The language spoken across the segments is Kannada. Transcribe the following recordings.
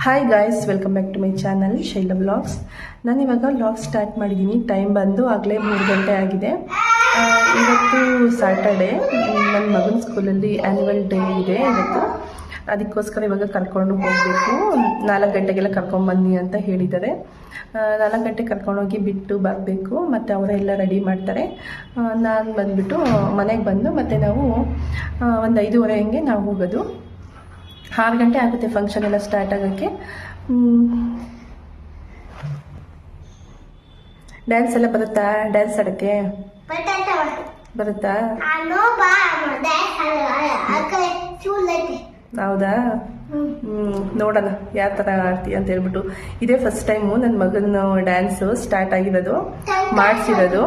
Hi guys, welcome back to my channel Shaila vlogs. ನಾನಿವಾಗ ವ್ಲಾಗ್ ಸ್ಟಾರ್ಟ್ ಮಾಡಿದ್ದೀನಿ. ಟೈಮ್ ಬಂದು ಆಗಲೇ 3 ಗಂಟೆ ಆಗಿದೆ. ಇವತ್ತು ಸ್ಯಾಟರ್ಡೇ, ನನ್ನ ಮಗನ ಸ್ಕೂಲಲ್ಲಿ ಆ್ಯನ್ಯುವಲ್ ಡೇ ಇದೆ ಇವತ್ತು. ಅದಕ್ಕೋಸ್ಕರ ಇವಾಗ ಕರ್ಕೊಂಡು ಹೋಗಬೇಕು. 4 ಗಂಟೆಗೆಲ್ಲ ಕರ್ಕೊಂಡ್ಬನ್ನಿ ಅಂತ ಹೇಳಿದ್ದಾರೆ. 4 ಗಂಟೆ ಕರ್ಕೊಂಡೋಗಿ ಬಿಟ್ಟು ಬರಬೇಕು. ಮತ್ತು ಅವರೆಲ್ಲ ರೆಡಿ ಮಾಡ್ತಾರೆ. ನಾನು ಬಂದುಬಿಟ್ಟು ಮನೆಗೆ ಬಂದು ಮತ್ತು ನಾವು ಒಂದು 5:30 ಹಂಗೆ ನಾವು ಹೋಗೋದು. 6 ಗಂಟೆ ಆಗುತ್ತೆ ಫಂಕ್ಷನ್ ಎಲ್ಲ ಸ್ಟಾರ್ಟ್ ಆಗೋಕ್ಕೆ. ಡ್ಯಾನ್ಸ್ ಎಲ್ಲ ಬರುತ್ತಾ? ಡ್ಯಾನ್ಸ್ ಆಡೋಕ್ಕೆ ಬರುತ್ತಾ? ಹೌದಾ? ನೋಡೋಣ ಯಾವ ಥರ ಆಡ್ತೀಯ ಅಂತ ಹೇಳ್ಬಿಟ್ಟು. ಇದೇ ಫಸ್ಟ್ ಟೈಮು ನನ್ನ ಮಗನ ಡ್ಯಾನ್ಸು ಸ್ಟಾರ್ಟ್ ಆಗಿರೋದು, ಮಾಡಿಸಿರೋದು.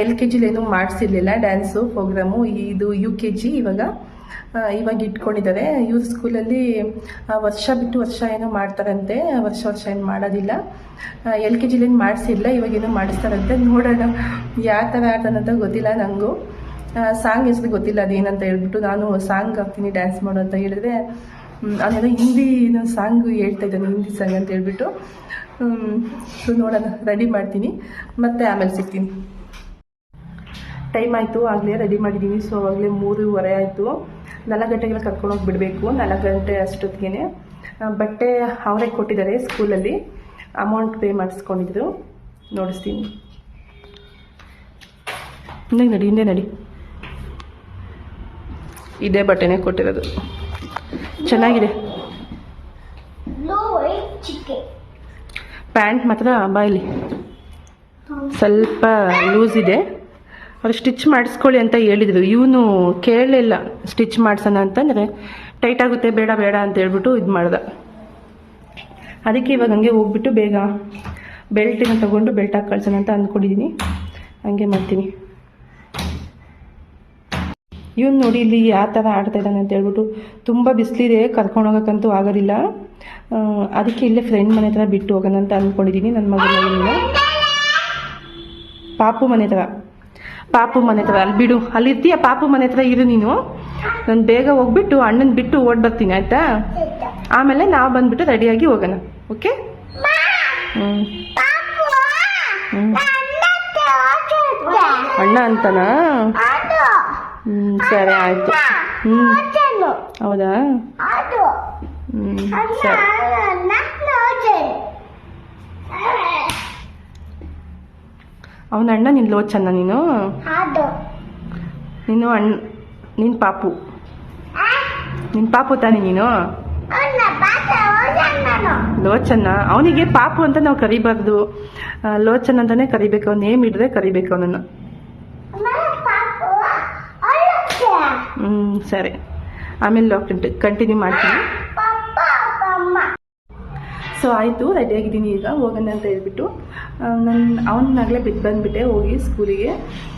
LKG ಏನೂ ಮಾಡಿಸಿರ್ಲಿಲ್ಲ ಡ್ಯಾನ್ಸು ಪ್ರೋಗ್ರಾಮು. ಇದು UKG ಇವಾಗ ಇಟ್ಕೊಂಡಿದ್ದಾರೆ. ಇವ್ರ ಸ್ಕೂಲಲ್ಲಿ ವರ್ಷ ಬಿಟ್ಟು ವರ್ಷ ಏನೋ ಮಾಡ್ತಾರಂತೆ, ವರ್ಷ ಏನು ಮಾಡೋದಿಲ್ಲ. LKG ಏನು ಮಾಡಿಸಿಲ್ಲ, ಇವಾಗೇನೋ ಮಾಡಿಸ್ತಾರಂತೆ. ನೋಡೋಣ ಯಾವ ಥರ ಆಡ್ತಾನಂತ ಗೊತ್ತಿಲ್ಲ ನನಗೂ. ಸಾಂಗ್ ಹೆಸರು ಗೊತ್ತಿಲ್ಲ ಅದೇನಂತ ಹೇಳ್ಬಿಟ್ಟು ನಾನು ಸಾಂಗ್ ಹಾಕ್ತೀನಿ ಡ್ಯಾನ್ಸ್ ಮಾಡು ಅಂತ ಹೇಳಿದ್ರೆ ಅದೇನೋ ಹಿಂದಿ ಸಾಂಗ್ ಹೇಳ್ತಾ ಇದ್ದಾನೆ, ಹಿಂದಿ ಸಾಂಗ್ ಅಂತ ಹೇಳ್ಬಿಟ್ಟು. ಸೊ ನೋಡೋಣ, ರೆಡಿ ಮಾಡ್ತೀನಿ ಮತ್ತು ಆಮೇಲೆ ಸಿಗ್ತೀನಿ. ಟೈಮ್ ಆಯಿತು, ಆಗಲೇ ರೆಡಿ ಮಾಡಿದ್ದೀನಿ. ಸೊ ಆವಾಗಲೇ 3:30 ಆಯಿತು. 4 ಗಂಟೆಗೆಲ್ಲ ಕರ್ಕೊಂಡೋಗಿ ಬಿಡಬೇಕು. 4 ಗಂಟೆ ಅಷ್ಟೊತ್ತಿಗೆ ಬಟ್ಟೆ ಅವರೇ ಕೊಟ್ಟಿದ್ದಾರೆ ಸ್ಕೂಲಲ್ಲಿ, ಅಮೌಂಟ್ ಪೇ ಮಾಡಿಸ್ಕೊಂಡಿದ್ರು. ನೋಡಿಸ್ತೀನಿ. ಹಿಂದೆ ನಡಿ. ಇದೇ ಬಟ್ಟೆನೇ ಕೊಟ್ಟಿರೋದು, ಚೆನ್ನಾಗಿದೆ. ಪ್ಯಾಂಟ್ ಮಾತ್ರ ಬಾಯಲ್ಲಿ ಸ್ವಲ್ಪ ಲೂಸ್ ಇದೆ. ಅವ್ರು ಸ್ಟಿಚ್ ಮಾಡಿಸ್ಕೊಳ್ಳಿ ಅಂತ ಹೇಳಿದರು. ಇವನು ಕೇಳಲಿಲ್ಲ ಸ್ಟಿಚ್ ಮಾಡ್ಸೋಣ ಅಂತಂದರೆ, ಟೈಟ್ ಆಗುತ್ತೆ ಬೇಡ ಅಂತ ಹೇಳ್ಬಿಟ್ಟು ಇದು ಮಾಡ್ದೆ. ಅದಕ್ಕೆ ಇವಾಗ ಹಂಗೆ ಹೋಗ್ಬಿಟ್ಟು ಬೇಗ ಬೆಲ್ಟಿನ ತೊಗೊಂಡು ಬೆಲ್ಟ್ ಹಾಕಿ ಕಳ್ಸೋಣ ಅಂತ ಅಂದ್ಕೊಂಡಿದ್ದೀನಿ. ಹಂಗೆ ಮಾಡ್ತೀನಿ. ಇವನು ನೋಡಿ ಇಲ್ಲಿ ಯಾವ ಥರ ಆಡ್ತಾ ಇದ್ದಾನೆ ಅಂತ ಹೇಳ್ಬಿಟ್ಟು. ತುಂಬ ಬಿಸಿಲಿದೆ, ಕರ್ಕೊಂಡೋಗೋಕ್ಕಂತೂ ಆಗೋದಿಲ್ಲ. ಅದಕ್ಕೆ ಇಲ್ಲೇ ಫ್ರೆಂಡ್ ಮನೆ ಹತ್ರ ಬಿಟ್ಟು ಹೋಗೋಣ ಅಂತ ಅಂದ್ಕೊಂಡಿದ್ದೀನಿ. ನನ್ನ ಮಗನ ಪಾಪು ಮನೆ ಹತ್ರ ಅಲ್ಲಿ ಬಿಡು, ಅಲ್ಲಿರ್ತೀಯ. ಪಾಪು ಮನೆ ಹತ್ರ ಇರು ನೀನು. ನಾನು ಬೇಗ ಹೋಗ್ಬಿಟ್ಟು ಅಣ್ಣನ ಬಿಟ್ಟು ಓಡ್ ಬರ್ತೀನಿ, ಆಯಿತಾ? ಆಮೇಲೆ ನಾವು ಬಂದುಬಿಟ್ಟು ರೆಡಿಯಾಗಿ ಹೋಗೋಣ. ಓಕೆ? ಅಣ್ಣ ಅಂತನಾ? ಸರಿ ಆಯಿತು. ಹೌದಾ? ಸರಿ. ಅವನ ಅಣ್ಣ ನೀನು ಲೋಚನ್ನ, ನೀನು ನೀನು ಪಾಪು ತಾನೆ ನೀನು? ಲೋಚನ್ನ. ಅವನಿಗೆ ಪಾಪು ಅಂತ ನಾವು ಕರಿಬಾರ್ದು, ಲೋಚನ್ ಅಂತಾನೆ ಕರಿಬೇಕು. ಅವ್ನು ನೇಮ್ ಹಿಡಿದ್ರೆ ಕರಿಬೇಕು ಅವನನ್ನು. ಸರಿ, ಆಮೇಲೆ ಕಂಟಿನ್ಯೂ ಮಾಡ್ತೀನಿ. ಸೊ ಆಯಿತು, ರೆಡಿಯಾಗಿದ್ದೀನಿ. ಈಗ ಹೋಗೋಣ ಅಂತ ಹೇಳ್ಬಿಟ್ಟು ಅವನಾಗಲೇ ಬಿಟ್ಟು ಬಂದುಬಿಟ್ಟೆ ಹೋಗಿ ಸ್ಕೂಲಿಗೆ.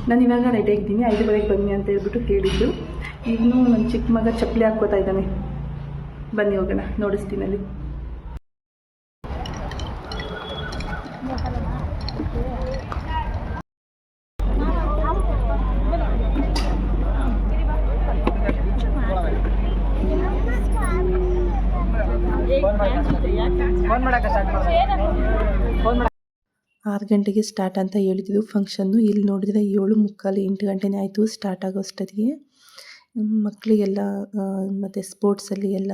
ನಾನು ಇವಾಗ ರೆಡಿಯಾಗಿದ್ದೀನಿ. 5:30 ಬನ್ನಿ ಅಂತ ಹೇಳ್ಬಿಟ್ಟು ಕೇಳಿದ್ದು. ಈಗಲೂ ನನ್ನ ಚಿಕ್ಕ ಮಗ ಚಪ್ಪಲಿ ಹಾಕ್ಕೋತಾ ಇದ್ದಾನೆ. ಬನ್ನಿ ಹೋಗೋಣ, ನೋಡಿಸ್ತೀನಿ ಅಲ್ಲಿ. ಆರು ಗಂಟೆಗೆ ಸ್ಟಾರ್ಟ್ ಅಂತ ಹೇಳಿದ್ದು ಫಂಕ್ಷನ್ನು. ಇಲ್ಲಿ ನೋಡಿದರೆ 7:45, 8 ಗಂಟೆನೇ ಆಯಿತು ಸ್ಟಾರ್ಟ್ ಆಗೋ ಅಷ್ಟೊತ್ತಿಗೆ. ಮಕ್ಕಳಿಗೆಲ್ಲ ಮತ್ತು ಸ್ಪೋರ್ಟ್ಸಲ್ಲಿ ಎಲ್ಲ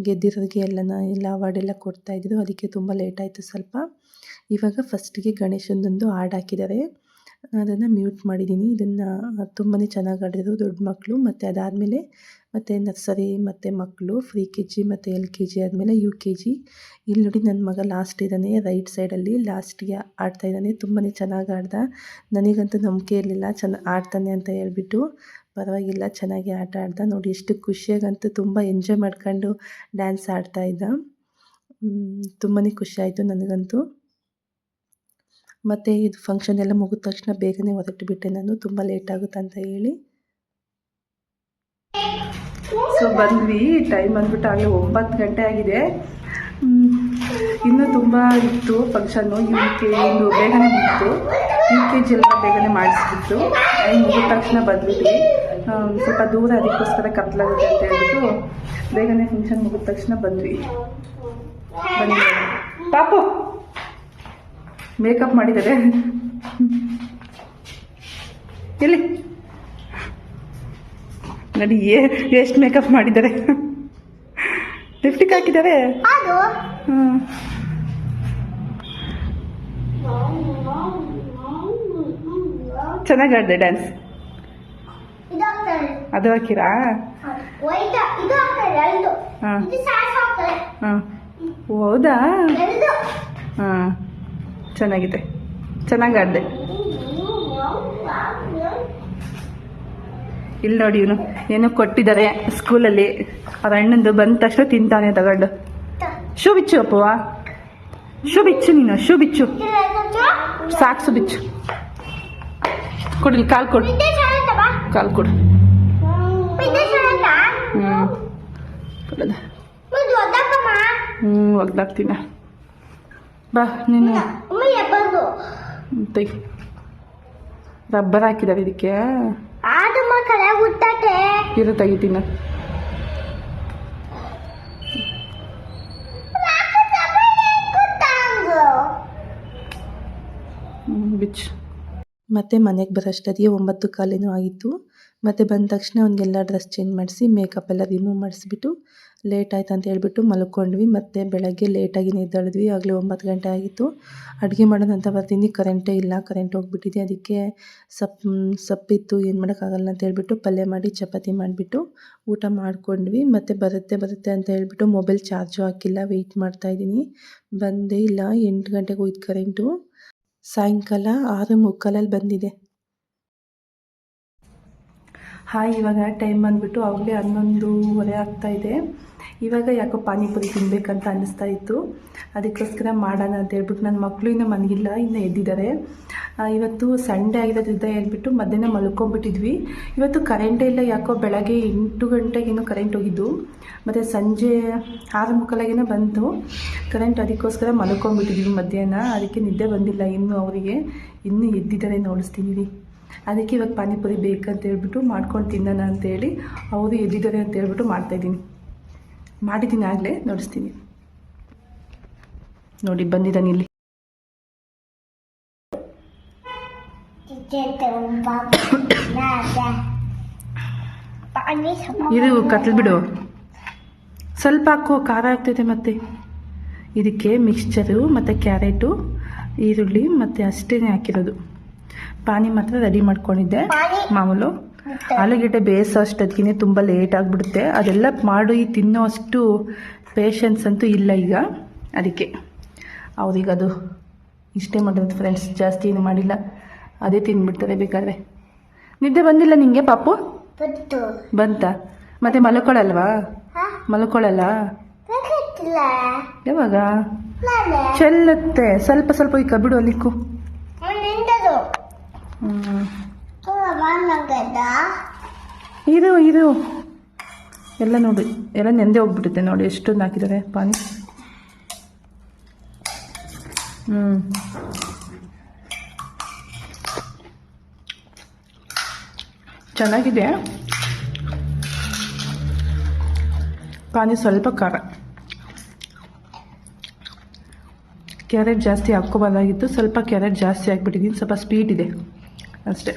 ಗೆದ್ದಿರೋರಿಗೆ ಎಲ್ಲ ಅವಾರ್ಡೆಲ್ಲ ಕೊಡ್ತಾಯಿದ್ರು. ಅದಕ್ಕೆ ತುಂಬ ಲೇಟ್ ಆಯಿತು ಸ್ವಲ್ಪ. ಇವಾಗ ಫಸ್ಟಿಗೆ ಗಣೇಶಂದೊಂದು ಹಾಡು ಹಾಕಿದ್ದಾರೆ, ಅದನ್ನು ಮ್ಯೂಟ್ ಮಾಡಿದ್ದೀನಿ. ಇದನ್ನು ತುಂಬಾ ಚೆನ್ನಾಗಿ ಆಡಿದ್ರು ದೊಡ್ಡ ಮಕ್ಕಳು. ಮತ್ತು ಅದಾದಮೇಲೆ ಮತ್ತು ನರ್ಸರಿ ಮತ್ತು ಮಕ್ಕಳು KG ಮತ್ತು LKG ಆದಮೇಲೆ UKG. ಇಲ್ಲಿ ನೋಡಿ ನನ್ನ ಮಗ ಲಾಸ್ಟ್ ಇದ್ದಾನೆ, ರೈಟ್ ಸೈಡಲ್ಲಿ ಲಾಸ್ಟಿಗೆ ಆಡ್ತಾಯಿದ್ದಾನೆ. ತುಂಬಾ ಚೆನ್ನಾಗಿ ಆಡ್ದ. ನನಗಂತೂ ನಂಬಿಕೆ ಇರಲಿಲ್ಲ ಆಡ್ತಾನೆ ಅಂತ ಹೇಳ್ಬಿಟ್ಟು. ಪರವಾಗಿಲ್ಲ, ಚೆನ್ನಾಗಿ ಆಟ ಆಡ್ದ. ನೋಡಿ ಎಷ್ಟು ಖುಷಿಯಾಗಂತೂ ತುಂಬ ಎಂಜಾಯ್ ಮಾಡ್ಕೊಂಡು ಡ್ಯಾನ್ಸ್ ಆಡ್ತಾಯಿದ್ದ. ತುಂಬಾ ಖುಷಿ ಆಯಿತು ನನಗಂತೂ. ಮತ್ತು ಇದು ಫಂಕ್ಷನ್ ಎಲ್ಲ ಮುಗಿದ ತಕ್ಷಣ ಬೇಗನೆ ಹೊರಟು ಬಿಟ್ಟೆ ನಾನು, ತುಂಬ ಲೇಟ್ ಆಗುತ್ತೆ ಅಂತ ಹೇಳಿ. ಸೊ ಬಂದ್ವಿ. ಟೈಮ್ ಬಂದ್ಬಿಟ್ಟು ಆಗಲೇ 9 ಗಂಟೆ ಆಗಿದೆ. ಇನ್ನೂ ತುಂಬ ಇತ್ತು ಫಂಕ್ಷನ್ನು. ಇನ್ನು ಬೇಗನೆ ಮುಗಿತು. UKG ಎಲ್ಲ ಬೇಗನೆ ಮಾಡಿಸ್ಬಿಟ್ಟು ಮುಗಿದ ತಕ್ಷಣ ಬಂದ್ಬಿಟ್ವಿ. ಸ್ವಲ್ಪ ದೂರ, ಅದಕ್ಕೋಸ್ಕರ ಕತ್ಲಾಗುತ್ತೆ ಅಂತ ಹೇಳ್ಬಿಟ್ಟು ಬೇಗನೆ ಫಂಕ್ಷನ್ ಮುಗಿದ ತಕ್ಷಣ ಬಂದ್ವಿ. ಬನ್ನಿ ಪಾಪು ಮೇಕಪ್ ಮಾಡಿದ್ದಾರೆ ಎಲ್ಲಿ ನೋಡಿ ಎಷ್ಟು ಮೇಕಪ್ ಮಾಡಿದ್ದಾರೆ ಲಿಪ್ಸ್ಟಿಕ್ ಹಾಕಿದ್ದಾರೆ ಚೆನ್ನಾಗಿ ಆಡಿದೆ ಡ್ಯಾನ್ಸ್ ಅದು ಹಾಕಿರಾ ಹಾಂ ಹಾಂ ಹೌದಾ ಹಾಂ ಚೆನ್ನಾಗಿದೆ ಚೆನ್ನಾಗಿ ಆಡಿದೆ ಇಲ್ಲಿ ನೋಡಿ ಇವನು ಏನೋ ಕೊಟ್ಟಿದ್ದಾರೆ ಸ್ಕೂಲಲ್ಲಿ ಅವ್ರ ಅಣ್ಣಂದು ಬಂದ ತಕ್ಷಣ ತಿಂತಾನೆ ತಗೊಂಡು ಶೂ ಬಿಚ್ಚು ಅಪ್ಪುವ ಶೂ ಬಿಚ್ಚು ನೀನು ಶೂ ಬಿಚ್ಚು ಸಾಕ್ಸು ಬಿಚ್ಚು ಕೊಡಿಲಿ ಕಾಲು ಕೊಡು ಕಾಲು ಕೊಡು ಕೊಡದ ಒಗ್ದಾಕ್ತೀನ ಬಾ ನೀನು ತೆಗಿ ರಬ್ಬರ್ ಹಾಕಿದಾರೆ ಇದಕ್ಕೆ ಇರು ತೆಗಿತೀನ ಬಿಚ್ಚು ಮತ್ತೆ ಮನೆಗೆ ಬರೋಷ್ಟೊತ್ತಿಗೆ 9:15 ಆಗಿತ್ತು. ಮತ್ತು ಬಂದ ತಕ್ಷಣ ಅವ್ನಿಗೆಲ್ಲ ಡ್ರೆಸ್ ಚೇಂಜ್ ಮಾಡಿಸಿ ಮೇಕಪ್ ಎಲ್ಲ ರಿಮೂವ್ ಮಾಡಿಸ್ಬಿಟ್ಟು ಲೇಟ್ ಆಯ್ತು ಅಂತ ಹೇಳ್ಬಿಟ್ಟು ಮಲ್ಕೊಂಡ್ವಿ. ಮತ್ತು ಬೆಳಗ್ಗೆ ಲೇಟಾಗಿ ಎದ್ದೇಳಿದ್ವಿ. ಆಗಲೇ 9 ಗಂಟೆ ಆಗಿತ್ತು. ಅಡುಗೆ ಮಾಡೋಣ ಅಂತ ಬರ್ತೀನಿ, ಕರೆಂಟೇ ಇಲ್ಲ, ಕರೆಂಟ್ ಹೋಗ್ಬಿಟ್ಟಿದೆ. ಅದಕ್ಕೆ ಸಪ್ಪಿತ್ತು, ಏನು ಮಾಡೋಕ್ಕಾಗಲ್ಲ ಅಂತ ಹೇಳ್ಬಿಟ್ಟು ಪಲ್ಯ ಮಾಡಿ ಚಪಾತಿ ಮಾಡಿಬಿಟ್ಟು ಊಟ ಮಾಡ್ಕೊಂಡ್ವಿ. ಮತ್ತು ಬರುತ್ತೆ ಅಂತ ಹೇಳ್ಬಿಟ್ಟು ಮೊಬೈಲ್ ಚಾರ್ಜು ಹಾಕಿಲ್ಲ, ವೆಯ್ಟ್ ಮಾಡ್ತಾಯಿದ್ದೀನಿ. ಬಂದೇ ಇಲ್ಲ. 8 ಗಂಟೆಗೆ ಹೋಯ್ತು ಕರೆಂಟು. ಸಾಯಂಕಾಲ 6:45 ಬಂದಿದೆ. ಹಾಯ್, ಇವಾಗ ಟೈಮ್ ಬಂದುಬಿಟ್ಟು ಆಗಲೇ 11:15 ಆಗ್ತಾಯಿದೆ. ಇವಾಗ ಯಾಕೋ ಪಾನಿಪುರಿ ತಿನ್ನಬೇಕಂತ ಅನ್ನಿಸ್ತಾ ಇತ್ತು. ಅದಕ್ಕೋಸ್ಕರ ಮಾಡೋಣ ಅಂತ ಹೇಳ್ಬಿಟ್ಟು ನನ್ನ ಮಕ್ಕಳು ಇನ್ನೂ ಮನಗಿಲ್ಲ, ಇನ್ನೂ ಎದ್ದಿದ್ದಾರೆ. ಇವತ್ತು ಸಂಡೇ ಆಗಿರೋದ್ರಿಂದ ಹೇಳ್ಬಿಟ್ಟು ಮಧ್ಯಾಹ್ನ ಮಲ್ಕೊಂಡ್ಬಿಟ್ಟಿದ್ವಿ. ಇವತ್ತು ಕರೆಂಟೇ ಇಲ್ಲ, ಯಾಕೋ ಬೆಳಗ್ಗೆ 8 ಗಂಟೆಗೇನೋ ಕರೆಂಟ್ ಹೋಗಿದ್ದು, ಮತ್ತು ಸಂಜೆ 6:45 ಬಂತು ಕರೆಂಟ್. ಅದಕ್ಕೋಸ್ಕರ ಮಲ್ಕೊಂಡ್ಬಿಟ್ಟಿದ್ವಿ ಮಧ್ಯಾಹ್ನ. ಅದಕ್ಕೆ ನಿದ್ದೆ ಬಂದಿಲ್ಲ ಇನ್ನೂ ಅವರಿಗೆ. ಇನ್ನೂ ಎದ್ದಿದ್ದಾರೆ, ನೋಡಿಸ್ತೀನಿ. ಅದಕ್ಕೆ ಇವಾಗ ಪಾನಿಪುರಿ ಬೇಕಂತ ಹೇಳ್ಬಿಟ್ಟು ಮಾಡ್ಕೊಂಡು ತಿನ್ನೋಣ ಅಂತೇಳಿ ಅವರು ಎದ್ದಿದ್ದಾರೆ ಅಂತ ಹೇಳ್ಬಿಟ್ಟು ಮಾಡ್ತಾಯಿದ್ದೀನಿ. ಮಾಡಿದ್ದೀನಿ ಆಗಲೇ, ನೋಡಿಸ್ತೀನಿ. ನೋಡಿ ಬಂದಿದ್ದಾನೆ ಇಲ್ಲಿ. ಇದು ಕತ್ಲು ಬಿಡು, ಸ್ವಲ್ಪ ಹಾಕು, ಖಾರ ಆಗ್ತೈತೆ. ಮತ್ತು ಇದಕ್ಕೆ ಮಿಕ್ಸ್ಚರು ಮತ್ತು ಕ್ಯಾರೆಟು, ಈರುಳ್ಳಿ ಮತ್ತು ಅಷ್ಟೇ ಹಾಕಿರೋದು. ಪಾನಿ ಮಾತ್ರ ರೆಡಿ ಮಾಡ್ಕೊಂಡಿದ್ದೆ ಮಾಮೂಲು. ಆಲೂಗೆಡ್ಡೆ ಬೇಯಿಸೋ ಅಷ್ಟೊತ್ತಿಗೆ ತುಂಬ ಲೇಟ್ ಆಗಿಬಿಡುತ್ತೆ. ಅದೆಲ್ಲ ಮಾಡಿ ತಿನ್ನೋ ಅಷ್ಟು ಪೇಷನ್ಸ್ ಅಂತೂ ಇಲ್ಲ ಈಗ. ಅದಕ್ಕೆ ಅವ್ರಿಗೆ ಅದು ಇಷ್ಟೇ ಮಾಡಿರೋದು ಫ್ರೆಂಡ್ಸ್, ಜಾಸ್ತಿ ಏನು ಮಾಡಿಲ್ಲ. ಅದೇ ತಿಂದ್ಬಿಡ್ತಾರೆ ಬೇಕಾದ್ರೆ. ನಿದ್ದೆ ಬಂದಿಲ್ಲ ನಿಂಗೆ ಪಾಪು? ಬಂತ? ಮತ್ತೆ ಮಲ್ಕೊಳ್ಳಲ್ವಾ? ಮಲ್ಕೊಳ್ಳಲ್ಲ ಯಾವಾಗ? ಚೆಲ್ಲುತ್ತೆ. ಸ್ವಲ್ಪ ಈ ಕಬ್ಬಿಡು ಅಲ್ಲಿಕ್ಕು. ಇದು ಎಲ್ಲ ನೋಡಿ, ಎಲ್ಲ ನೆಂದೇ ಹೋಗ್ಬಿಡುತ್ತೆ. ನೋಡಿ ಎಷ್ಟೊಂದು ಹಾಕಿದ್ದಾರೆ ಪಾನಿ. ಚೆನ್ನಾಗಿದೆ ಪಾನಿ. ಸ್ವಲ್ಪ ಖಾರ, ಕ್ಯಾರೆಟ್ ಜಾಸ್ತಿ ಹಾಕ್ಕೋಬಾರ್ದಾಗಿತ್ತು. ಸ್ವಲ್ಪ ಕ್ಯಾರೆಟ್ ಜಾಸ್ತಿ ಹಾಕ್ಬಿಟ್ಟಿದ್ದೀನಿ, ಸ್ವಲ್ಪ ಸ್ವೀಟ್ ಇದೆ ಅಷ್ಟೇ.